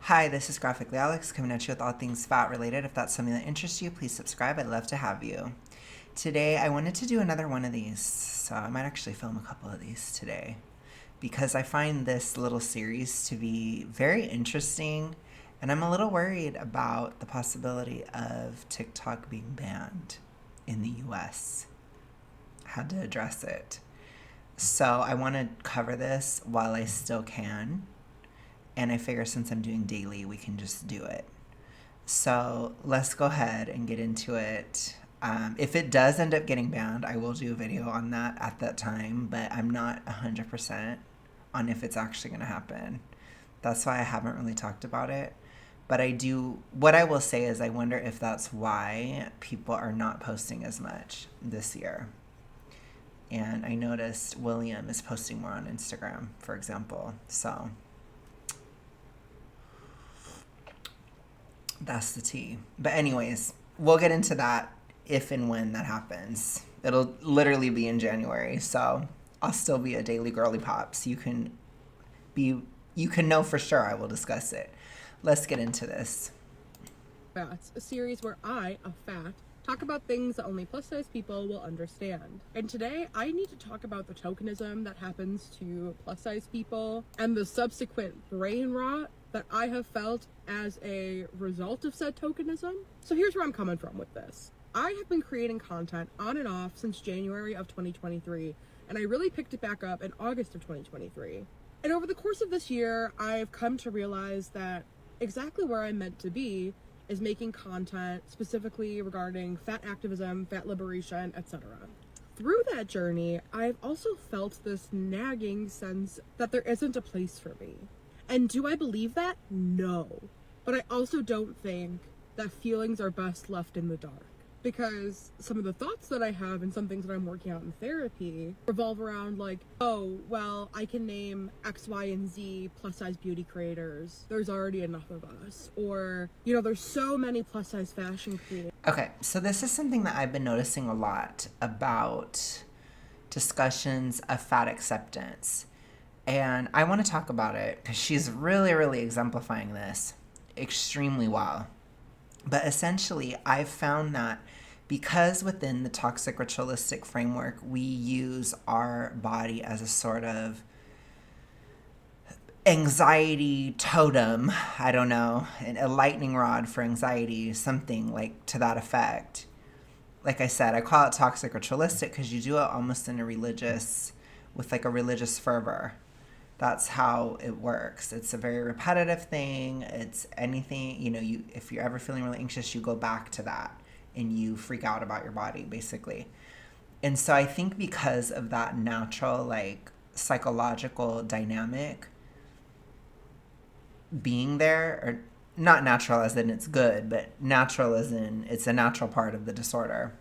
Hi, this is Graphically Alex coming at you with all things fat related. If that's something that interests you, please subscribe. I'd love to have you. Today, I wanted to do another one of these, so I might actually film a couple of these today because I find this little series to be very interesting, and I'm a little worried about the possibility of TikTok being banned in the US. Had to address it. So, I want to cover this while I still can, and I figure since I'm doing daily, we can just do it. So let's go ahead and get into it. If it does end up getting banned, I will do a video on that at that time, but I'm not 100% on if it's actually going to happen. That's why I haven't really talked about it. But what I will say is I wonder if that's why people are not posting as much this year. And I noticed William is posting more on Instagram, for example. So that's the tea. But anyways, we'll get into that if and when that happens. It'll literally be in January, so I'll still be a daily girly pop. So you can know for sure I will discuss it. Let's get into this. Fats, a series where I, a fat, talk about things that only plus size people will understand. And today I need to talk about the tokenism that happens to plus size people and the subsequent brain rot that I have felt as a result of said tokenism. So here's where I'm coming from with this. I have been creating content on and off since January of 2023, and I really picked it back up in August of 2023. And over the course of this year, I've come to realize that exactly where I'm meant to be is making content specifically regarding fat activism, fat liberation, etc. Through that journey, I've also felt this nagging sense that there isn't a place for me. And do I believe that? No. But I also don't think that feelings are best left in the dark. Because some of the thoughts that I have and some things that I'm working out in therapy revolve around like, oh, well, I can name X, Y, and Z plus size beauty creators. There's already enough of us. Or, there's so many plus size fashion creators. Okay, so this is something that I've been noticing a lot about discussions of fat acceptance. And I want to talk about it because she's really, really exemplifying this extremely well. But essentially, I've found that because within the toxic ritualistic framework, we use our body as a sort of anxiety totem, I don't know, a lightning rod for anxiety, something like to that effect. Like I said, I call it toxic ritualistic because you do it almost in with like a religious fervor. That's how it works. It's a very repetitive thing. It's anything, if you're ever feeling really anxious, you go back to that and you freak out about your body, basically. And so I think because of that natural, like, psychological dynamic being there, or not natural as in it's good, but natural as in it's a natural part of the disorder,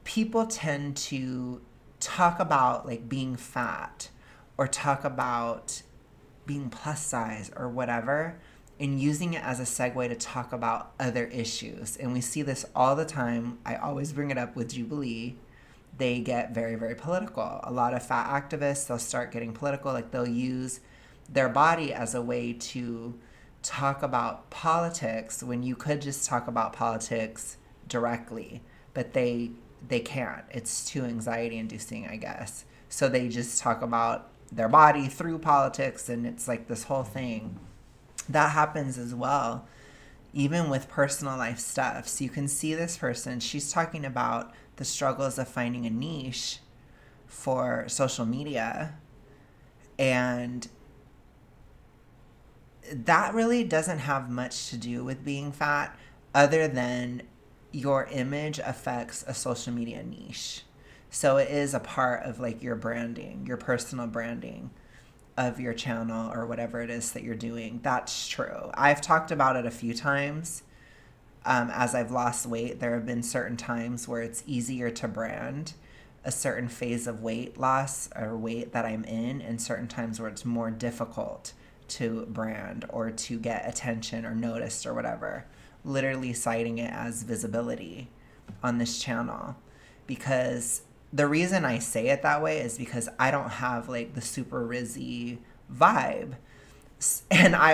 people tend to talk about, like, being fat or talk about being plus size or whatever, and using it as a segue to talk about other issues. And we see this all the time. I always bring it up with Jubilee. They get very, very political. A lot of fat activists, they'll start getting political. Like, they'll use their body as a way to talk about politics when you could just talk about politics directly. But they can't. It's too anxiety inducing, I guess. So they just talk about their body through politics, and it's like this whole thing. That happens as well, even with personal life stuff. So you can see this person, she's talking about the struggles of finding a niche for social media. And that really doesn't have much to do with being fat, other than your image affects a social media niche. So it is a part of, like, your branding, your personal branding of your channel or whatever it is that you're doing. That's true. I've talked about it a few times. As I've lost weight, there have been certain times where it's easier to brand a certain phase of weight loss or weight that I'm in, and certain times where it's more difficult to brand or to get attention or noticed or whatever. Literally citing it as visibility on this channel, because the reason I say it that way is because I don't have, like, the super rizzy vibe. And I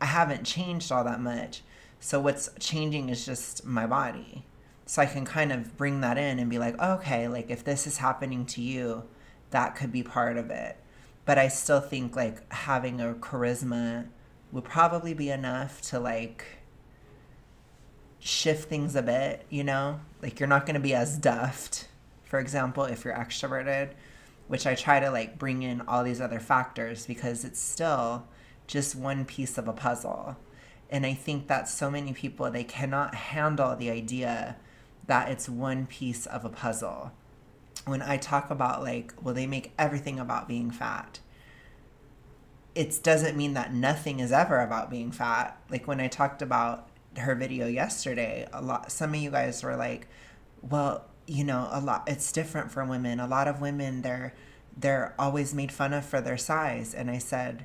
haven't changed all that much. So what's changing is just my body. So I can kind of bring that in and be like, okay, like if this is happening to you, that could be part of it. But I still think like having a charisma would probably be enough to like shift things a bit, you know? Like you're not going to be as duffed, for example, if you're extroverted, which I try to like bring in all these other factors because it's still just one piece of a puzzle. And I think that so many people, they cannot handle the idea that it's one piece of a puzzle. When I talk about like, well, they make everything about being fat, it doesn't mean that nothing is ever about being fat. Like when I talked about her video yesterday, some of you guys were like, well, you know, a lot it's different for women. A lot of women, they're always made fun of for their size. And I said,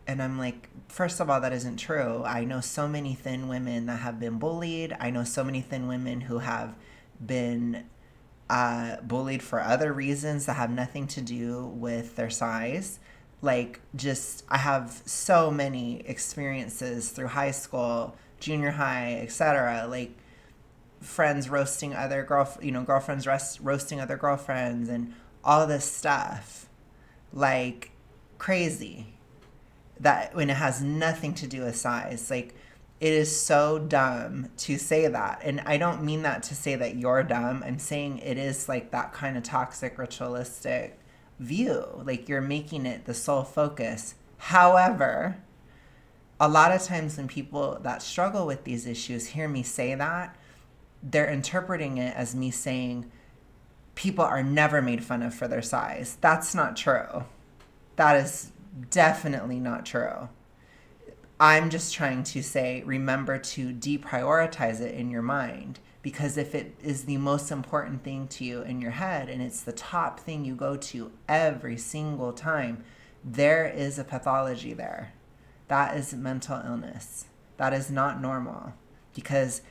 and I'm like, first of all, that isn't true. I know so many thin women that have been bullied. I know so many thin women who have been bullied for other reasons that have nothing to do with their size. Like, just, I have so many experiences through high school, junior high, etc. Like, friends roasting other girlfriends roasting other girlfriends and all this stuff. Like, crazy. That when it has nothing to do with size. Like, it is so dumb to say that. And I don't mean that to say that you're dumb. I'm saying it is like that kind of toxic ritualistic view. Like you're making it the sole focus. However, a lot of times when people that struggle with these issues hear me say that, they're interpreting it as me saying people are never made fun of for their size. That's not true. That is definitely not true. I'm just trying to say, remember to deprioritize it in your mind. Because if it is the most important thing to you in your head and it's the top thing you go to every single time, there is a pathology there. That is mental illness. That is not normal. Because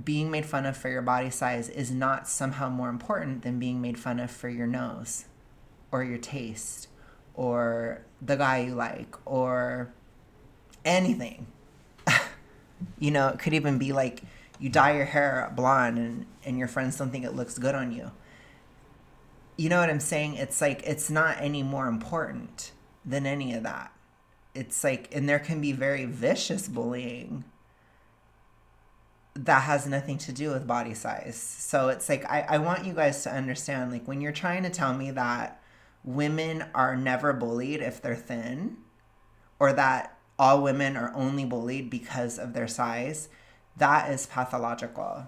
being made fun of for your body size is not somehow more important than being made fun of for your nose or your taste or the guy you like or anything. You know, it could even be like you dye your hair blonde and your friends don't think it looks good on you. You know what I'm saying? It's like it's not any more important than any of that. It's like, and there can be very vicious bullying that has nothing to do with body size. So it's like I want you guys to understand, like when you're trying to tell me that women are never bullied if they're thin, or that all women are only bullied because of their size, that is pathological.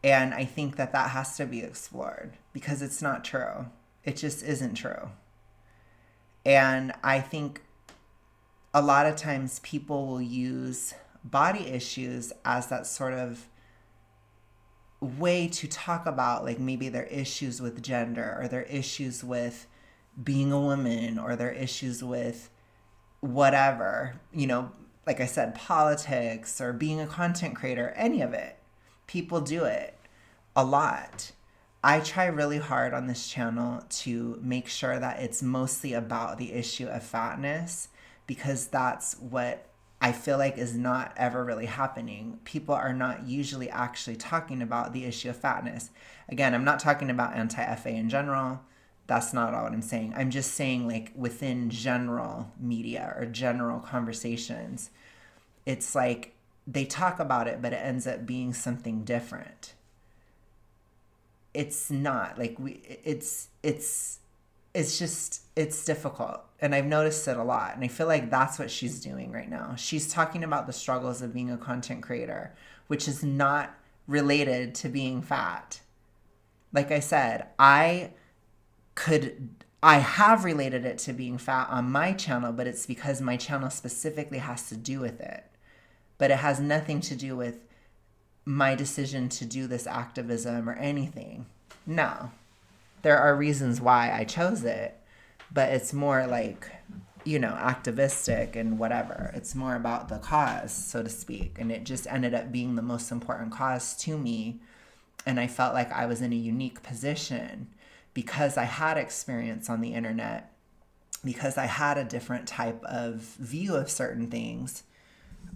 And I think that that has to be explored because it's not true. It just isn't true. And I think a lot of times people will use body issues as that sort of way to talk about like maybe their issues with gender or their issues with being a woman or their issues with whatever, you know, like I said, politics or being a content creator, any of it. People do it a lot. I try really hard on this channel to make sure that it's mostly about the issue of fatness because that's what I feel like is not ever really happening. People are not usually actually talking about the issue of fatness. Again, I'm not talking about anti-FA in general. That's not all what I'm saying. I'm just saying like within general media or general conversations, it's like they talk about it, but it ends up being something different. It's not like it's just, it's difficult. And I've noticed it a lot. And I feel like that's what she's doing right now. She's talking about the struggles of being a content creator, which is not related to being fat. Like I said, I have related it to being fat on my channel, but it's because my channel specifically has to do with it. But it has nothing to do with my decision to do this activism or anything. No. There are reasons why I chose it, but it's more like, you know, activistic and whatever. It's more about the cause, so to speak. And it just ended up being the most important cause to me. And I felt like I was in a unique position because I had experience on the internet because I had a different type of view of certain things,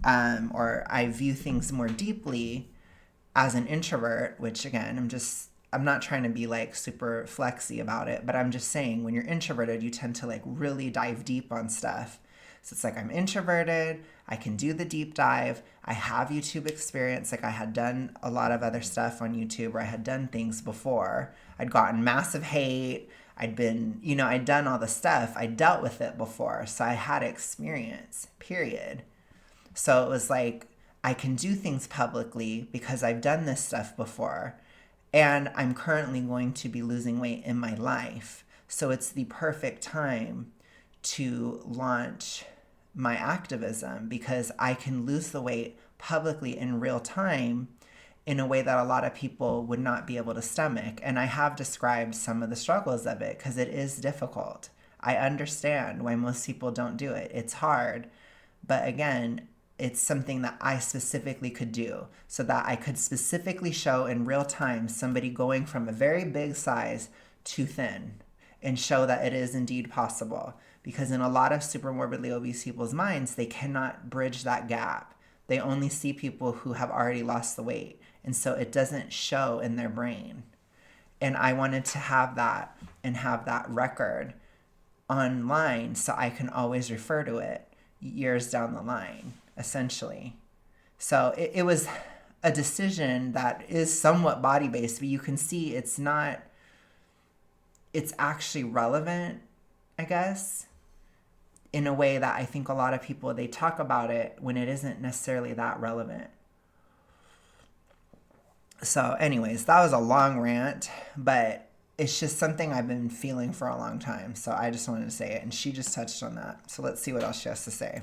or I view things more deeply as an introvert, which again, I'm not trying to be like super flexy about it, but I'm just saying when you're introverted, you tend to like really dive deep on stuff. So it's like I'm introverted, I can do the deep dive, I have YouTube experience, like I had done a lot of other stuff on YouTube where I had done things before. I'd gotten massive hate, I'd done all the stuff, I dealt with it before, so I had experience, period. So it was like, I can do things publicly because I've done this stuff before. And I'm currently going to be losing weight in my life. So it's the perfect time to launch my activism because I can lose the weight publicly in real time in a way that a lot of people would not be able to stomach. And I have described some of the struggles of it because it is difficult. I understand why most people don't do it. It's hard. But again, it's something that I specifically could do so that I could specifically show in real time somebody going from a very big size to thin and show that it is indeed possible. Because in a lot of super morbidly obese people's minds, they cannot bridge that gap. They only see people who have already lost the weight. And so it doesn't show in their brain. And I wanted to have that and have that record online so I can always refer to it years down the line, essentially. So it was a decision that is somewhat body-based, but you can see it's actually relevant, I guess, in a way that I think a lot of people, they talk about it when it isn't necessarily that relevant. So anyways, that was a long rant, but it's just something I've been feeling for a long time. So I just wanted to say it. And she just touched on that. So let's see what else she has to say.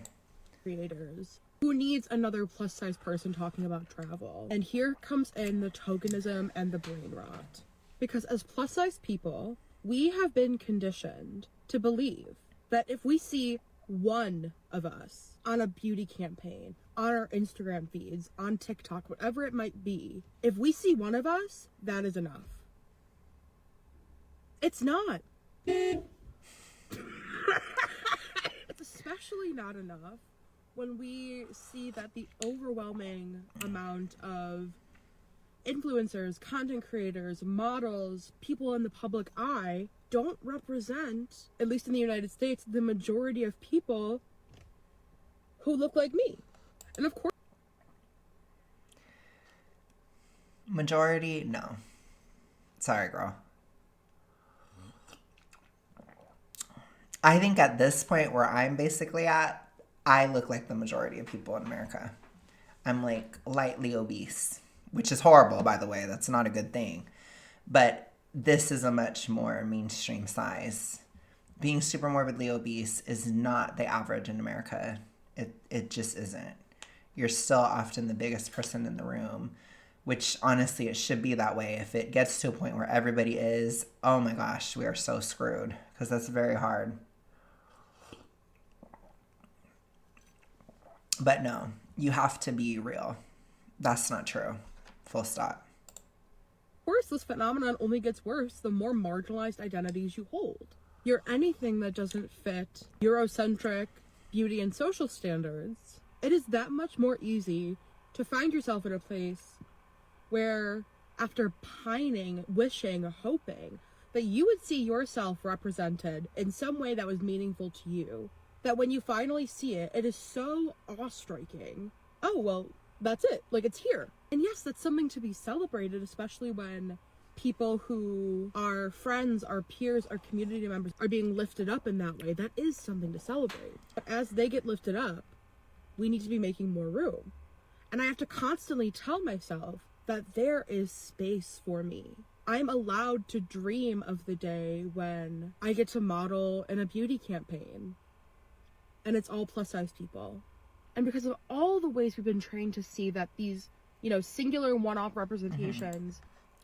Creators. Who needs another plus size person talking about travel? And here comes in the tokenism and the brain rot. Because as plus size people, we have been conditioned to believe that if we see one of us on a beauty campaign, on our Instagram feeds, on TikTok, whatever it might be, if we see one of us, that is enough. It's not. It's especially not enough when we see that the overwhelming amount of influencers, content creators, models, people in the public eye don't represent, at least in the United States, the majority of people who look like me. And of course, majority, no. Sorry, girl. I think at this point where I'm basically at, I look like the majority of people in America. I'm like lightly obese, which is horrible, by the way. That's not a good thing. But this is a much more mainstream size. Being super morbidly obese is not the average in America. It just isn't. You're still often the biggest person in the room, which honestly, it should be that way. If it gets to a point where everybody is, oh my gosh, we are so screwed because that's very hard. But no, you have to be real. That's not true. Full stop. Of course, this phenomenon only gets worse the more marginalized identities you hold. You're anything that doesn't fit Eurocentric beauty and social standards. It is that much more easy to find yourself in a place where, after pining, wishing, hoping that you would see yourself represented in some way that was meaningful to you, that when you finally see it, it is so awe-striking. Oh, well, that's it. Like, it's here. And yes, that's something to be celebrated, especially when people who are friends, our peers, our community members are being lifted up in that way. That is something to celebrate. But as they get lifted up, we need to be making more room. And I have to constantly tell myself that there is space for me. I'm allowed to dream of the day when I get to model in a beauty campaign and it's all plus size people. And because of all the ways we've been trained to see that these, singular one-off representations.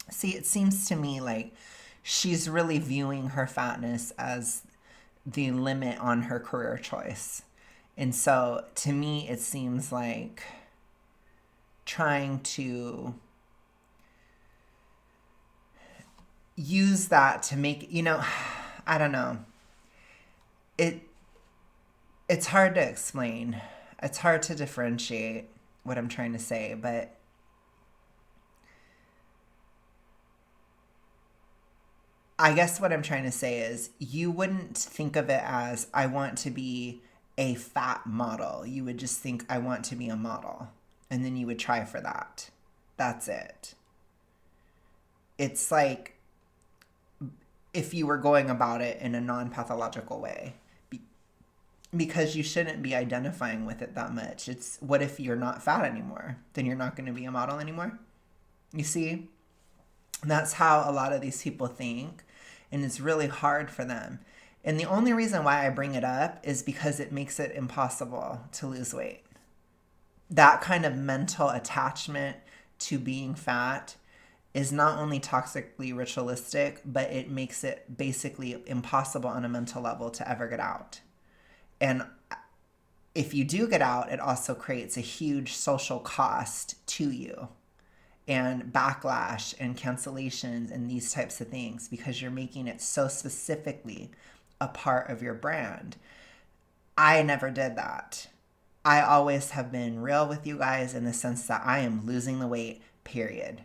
See, it seems to me like she's really viewing her fatness as the limit on her career choice. And so to me, it seems like trying to use that to make, I don't know. it it's hard to explain. It's hard to differentiate what I'm trying to say, but I guess what I'm trying to say is you wouldn't think of it as I want to be a fat model. You would just think I want to be a model. And then you would try for that. That's it. It's like if you were going about it in a non-pathological way. Because you shouldn't be identifying with it that much. It's what if you're not fat anymore? Then you're not going to be a model anymore? You see? That's how a lot of these people think. And it's really hard for them. And the only reason why I bring it up is because it makes it impossible to lose weight. That kind of mental attachment to being fat is not only toxically ritualistic, but it makes it basically impossible on a mental level to ever get out. And if you do get out, it also creates a huge social cost to you and backlash and cancellations and these types of things because you're making it so specifically a part of your brand. I never did that. I always have been real with you guys in the sense that I am losing the weight, period.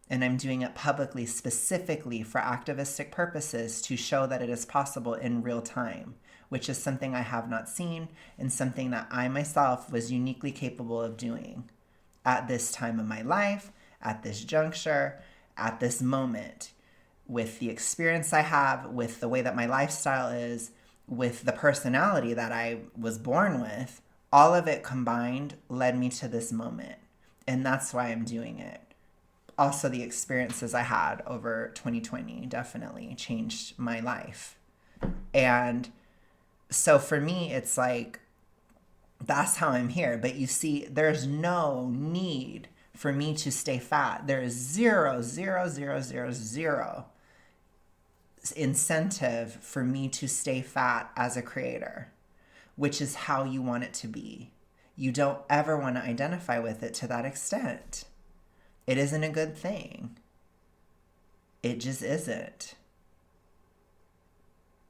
And I'm doing it publicly, specifically for activistic purposes to show that it is possible in real time, which is something I have not seen and something that I myself was uniquely capable of doing at this time of my life, at this juncture, at this moment, with the experience I have, with the way that my lifestyle is, with the personality that I was born with. All of it combined led me to this moment. And that's why I'm doing it. Also, the experiences I had over 2020 definitely changed my life. And so for me, it's like, that's how I'm here. But you see, there's no need for me to stay fat. There is zero incentive for me to stay fat as a creator, which is how you want it to be. You don't ever want to identify with it to that extent. It isn't a good thing. It just isn't.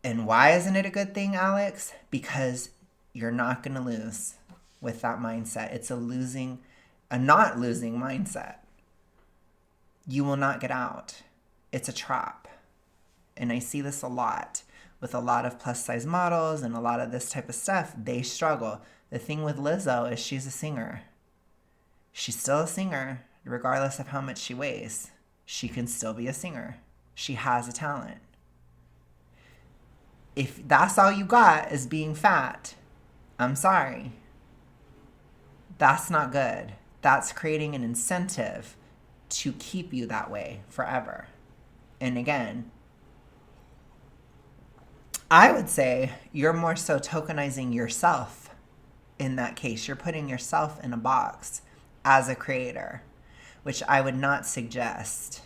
And why isn't it a good thing, Alex? Because you're not going to lose with that mindset. It's a not losing mindset. You will not get out. It's a trap. And I see this a lot with a lot of plus size models and a lot of this type of stuff. They struggle. The thing with Lizzo is she's a singer. She's still a singer, regardless of how much she weighs. She can still be a singer. She has a talent. If that's all you got is being fat, I'm sorry. That's not good. That's creating an incentive to keep you that way forever. And again, I would say you're more so tokenizing yourself in that case. You're putting yourself in a box as a creator, which I would not suggest.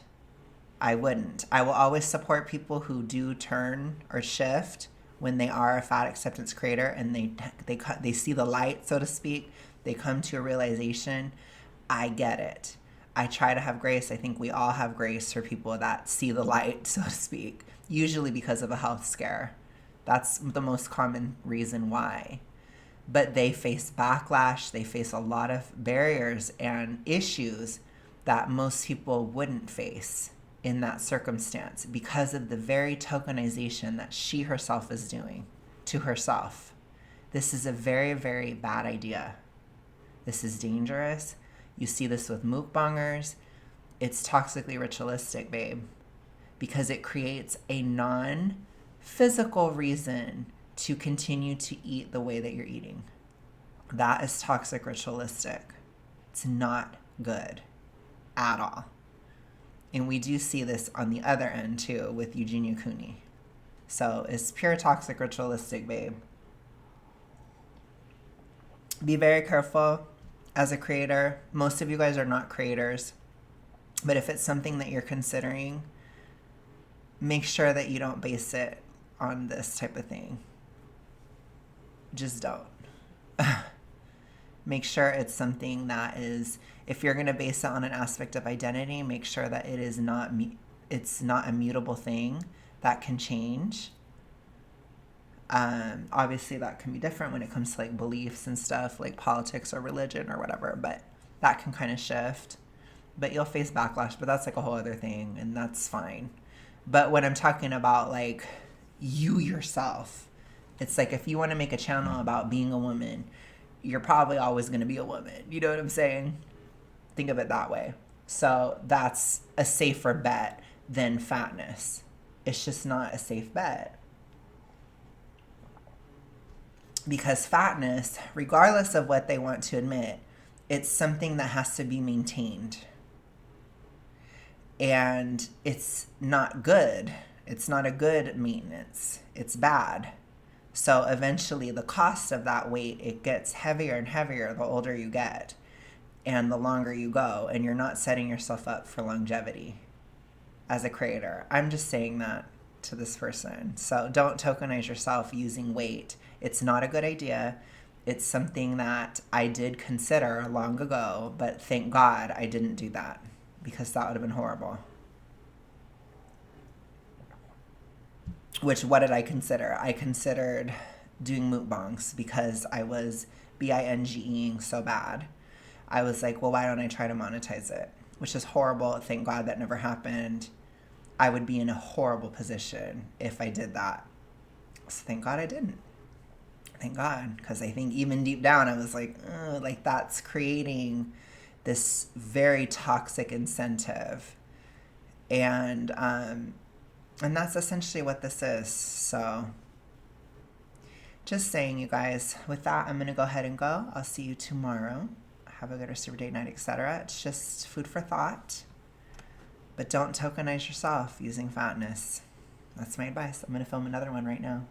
I wouldn't. I will always support people who do turn or shift when they are a fat acceptance creator and they see the light, so to speak. They come to a realization. I get it. I try to have grace. I think we all have grace for people that see the light, so to speak, usually because of a health scare. That's the most common reason why. But they face backlash. They face a lot of barriers and issues that most people wouldn't face in that circumstance because of the very tokenization that she herself is doing to herself. This is a very, very bad idea. This is dangerous. You see this with mukbangers. It's toxically ritualistic, babe, because it creates a non-physical reason to continue to eat the way that you're eating. That is toxic ritualistic. It's not good at all. And we do see this on the other end too with Eugenia Cooney. So it's pure toxic ritualistic, babe. Be very careful as a creator. Most of you guys are not creators. But if it's something that you're considering, make sure that you don't base it on this type of thing. Just don't. Make sure it's something that is, if you're going to base it on an aspect of identity, make sure that it is it's not a mutable thing that can change. Obviously, that can be different when it comes to like beliefs and stuff, like politics or religion or whatever, but that can kind of shift. But you'll face backlash, but that's like a whole other thing, and that's fine. But when I'm talking about like you yourself, it's like if you want to make a channel about being a woman, you're probably always going to be a woman. You know what I'm saying? Think of it that way. So that's a safer bet than fatness. It's just not a safe bet. Because fatness, regardless of what they want to admit, it's something that has to be maintained. And it's not good. It's not a good maintenance. It's bad. So eventually the cost of that weight, it gets heavier and heavier the older you get and the longer you go, and you're not setting yourself up for longevity as a creator. I'm just saying that to this person. So don't tokenize yourself using weight. It's not a good idea. It's something that I did consider long ago, but thank God I didn't do that, because that would have been horrible. Which, what did I consider? I considered doing mukbangs because I was bingeing so bad. I was like, well, why don't I try to monetize it? Which is horrible. Thank God that never happened. I would be in a horrible position if I did that. So thank God I didn't. Thank God. Because I think even deep down I was like that's creating this very toxic incentive. And that's essentially what this is. So just saying, you guys, with that, I'm going to go ahead and go. I'll see you tomorrow. Have a good rest of your day, night, etc. It's just food for thought. But don't tokenize yourself using fatness. That's my advice. I'm going to film another one right now.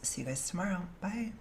See you guys tomorrow. Bye.